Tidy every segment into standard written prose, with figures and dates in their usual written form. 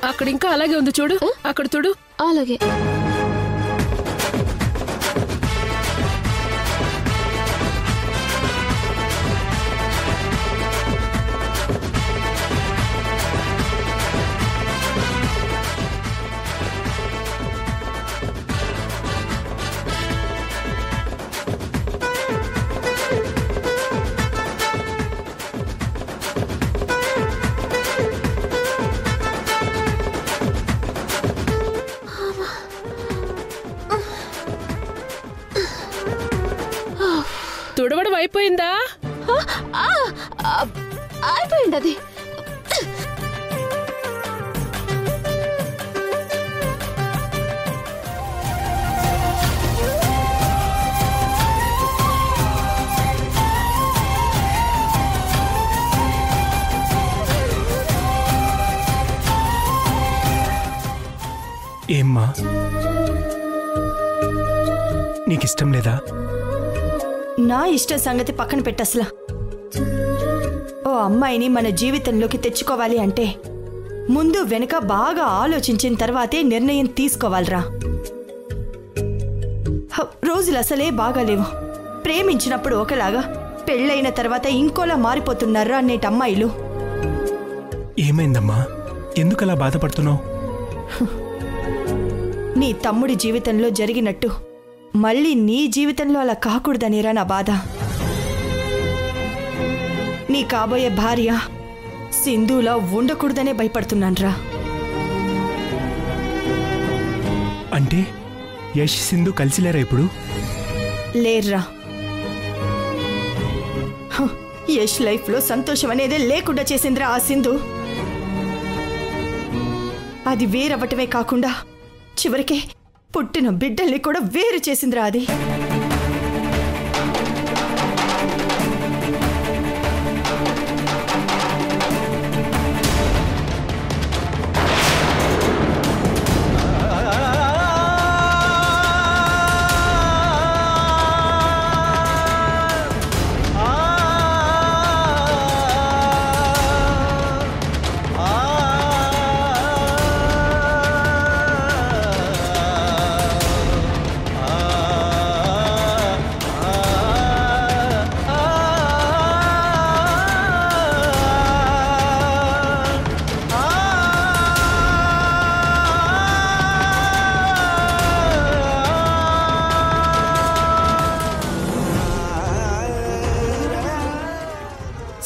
అక్కడ ఇంకా అలాగే ఉంది చూడు, అక్కడ చూడు. అలాగే. తుడవడం అయిపోయిందా? అయిపోయింది అది. ఏమ్మా, నీకిష్టం లేదా? నా ఇష్ట సంగతి పక్కన పెట్టసలా. ఓ అమ్మాయిని మన జీవితంలోకి తెచ్చుకోవాలి అంటే ముందు వెనుక బాగా ఆలోచించిన తర్వాతే నిర్ణయం తీసుకోవాలరా. రోజులు అసలే బాగాలేవు. ప్రేమించినప్పుడు ఒకలాగా, పెళ్ళైన తర్వాత ఇంకోలా మారిపోతున్నారా అనేటి అమ్మాయిలు. ఏమైందమ్మా, ఎందుకలా బాధపడుతున్నావు? నీ తమ్ముడి జీవితంలో జరిగినట్టు మళ్ళీ నీ జీవితంలో అలా కాకూడదనేరా నా బాధ. నీ కాబోయే భార్య సింధులా ఉండకూడదనే భయపడుతున్నాన్రా. అంటే యష్ సింధు కలిసిలేరా ఇప్పుడు? లేర్రా. యష్ లైఫ్లో సంతోషం అనేదే లేకుండా చేసిందిరా ఆ సింధు. అది వేరవ్వటమే కాకుండా చివరికి పుట్టిన బిడ్డల్ని కూడా వేరు చేసిందిరా అది.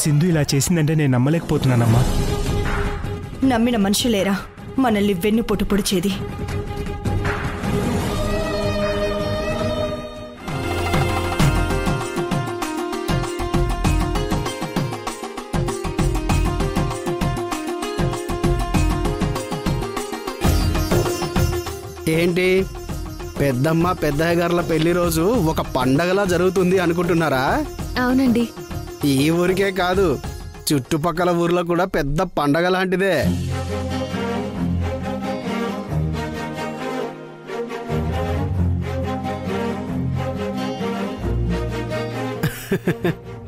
సింధు ఇలా చేసిందంటే నేను నమ్మలేకపోతున్నానమ్మా. నమ్మిన మనుషులేరా మనల్ని వెన్నుపోటు పొడిచేది. ఏంటి పెద్దమ్మ పెద్దయ్య గారుల పెళ్లి రోజు ఒక పండగలా జరుగుతుంది అనుకుంటున్నారా? అవునండి. ఈ ఊరికే కాదు, చుట్టుపక్కల ఊర్లో కూడా పెద్ద పండగ లాంటిదే.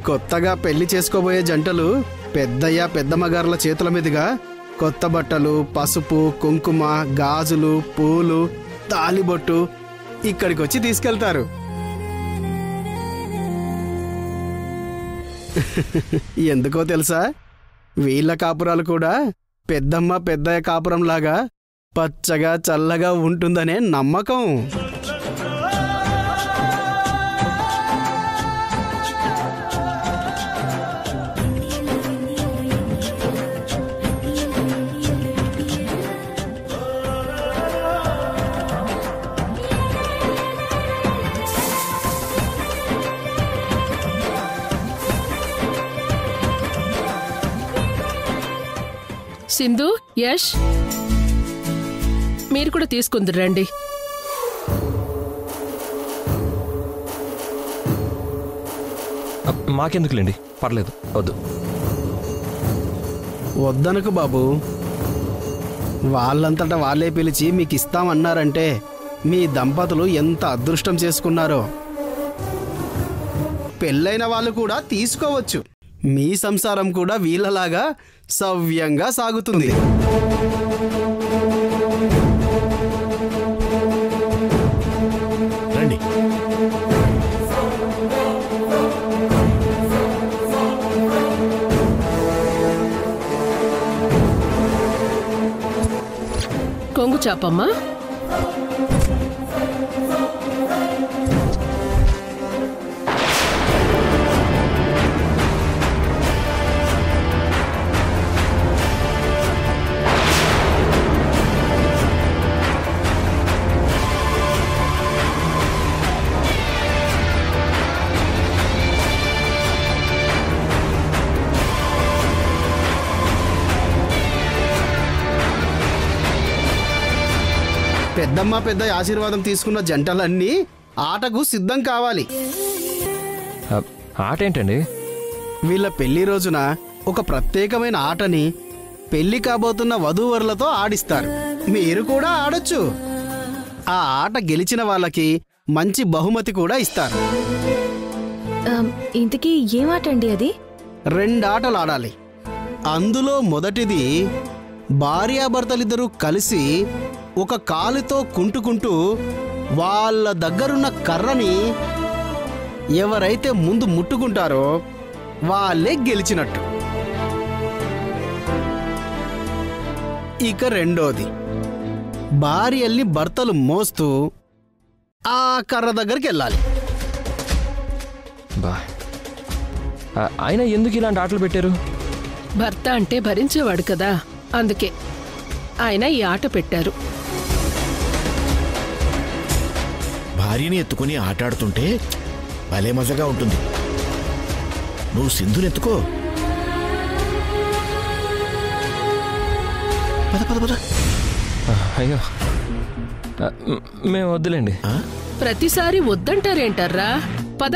కొత్తగా పెళ్లి చేసుకోబోయే జంటలు పెద్దయ్య పెద్దమ్మ గారుల చేతుల మీదుగా కొత్త బట్టలు, పసుపు, కుంకుమ, గాజులు, పూలు, తాలిబొట్టు ఇక్కడికి వచ్చి తీసుకెళ్తారు. ఎందుకో తెలుసా? వీళ్ళ కాపురాలు కూడా పెద్దమ్మ పెద్దయ్య కాపురం లాగా పచ్చగా చల్లగా ఉంటుందనే నమ్మకం. సింధు, యష్ మీరు కూడా తీసుకుందరు రండి. మాకెందుకులేండి, పర్లేదు, వద్దు. వద్దనకు బాబు, వాళ్ళంతటా వాళ్ళే పిలిచి మీకు ఇస్తామన్నారంటే మీ దంపతులు ఎంత అదృష్టం చేసుకున్నారో. పెళ్ళైన వాళ్ళు కూడా తీసుకోవచ్చు. మీ సంసారం కూడా వీళ్ళలాగా సవ్యంగా సాగుతుంది. రండి. కొంగు చాపమ్మా. పెద్దమ్మ పెద్ద ఆశీర్వాదం తీసుకున్న జంటలన్నీ ఆటకు సిద్ధం కావాలి. ఆట ఏంటండి? వీళ్ళ పెళ్లి రోజున ఒక ప్రత్యేకమైన ఆటని పెళ్లి కాబోతున్న వధూవరులతో ఆడిస్తారు. మీరు కూడా ఆడొచ్చు. ఆ ఆట గెలిచిన వాళ్ళకి మంచి బహుమతి కూడా ఇస్తారు. ఇంతకీ ఏమాటండి అది? 2 ఆటలు ఆడాలి. అందులో మొదటిది భార్యాభర్తలిద్దరూ కలిసి ఒక కాలుతో కుంటుకుంటూ వాళ్ళ దగ్గరున్న కర్రని ఎవరైతే ముందు ముట్టుకుంటారో వాళ్ళే గెలిచినట్టు. ఇక రెండోది భార్యల్ని భర్తలు మోస్తూ ఆ కర్ర దగ్గరికి వెళ్ళాలి. బా, ఆయన ఎందుకు ఇలాంటి ఆటలు పెట్టారు? భర్త అంటే భరించేవాడు కదా, అందుకే ఆయన ఈ ఆట పెట్టారు. భార్యని ఎత్తుకుని ఆటాడుతుంటే భలే మజగా ఉంటుంది. నువ్వు సింధుని ఎత్తుకో. పద పద పద. అయ్యో, మేము వద్దులేండి. ప్రతిసారి వద్దంటారేంటారా? పద.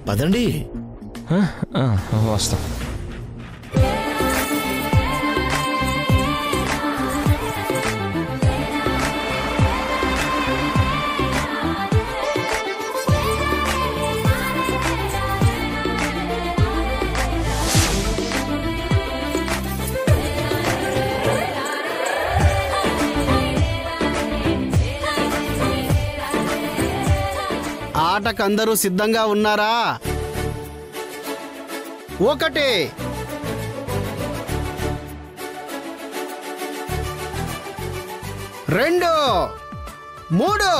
పదండి. వస్తాం. ఆటకందరూ సిద్ధంగా ఉన్నారా? 1 2 3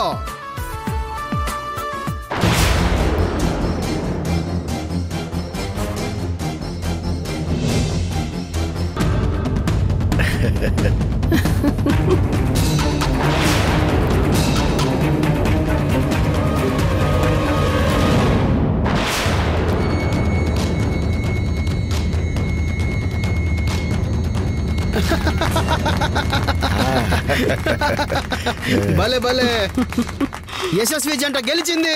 భలే భలే, యశస్వి జంట గెలిచింది.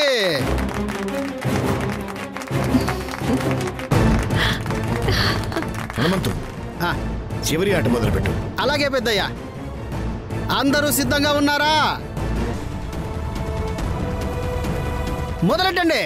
హనుమంతు, చివరి ఆట మొదలుపెట్టు. అలాగే పెద్దయ్య. అందరూ సిద్ధంగా ఉన్నారా? మొదలెట్టండి.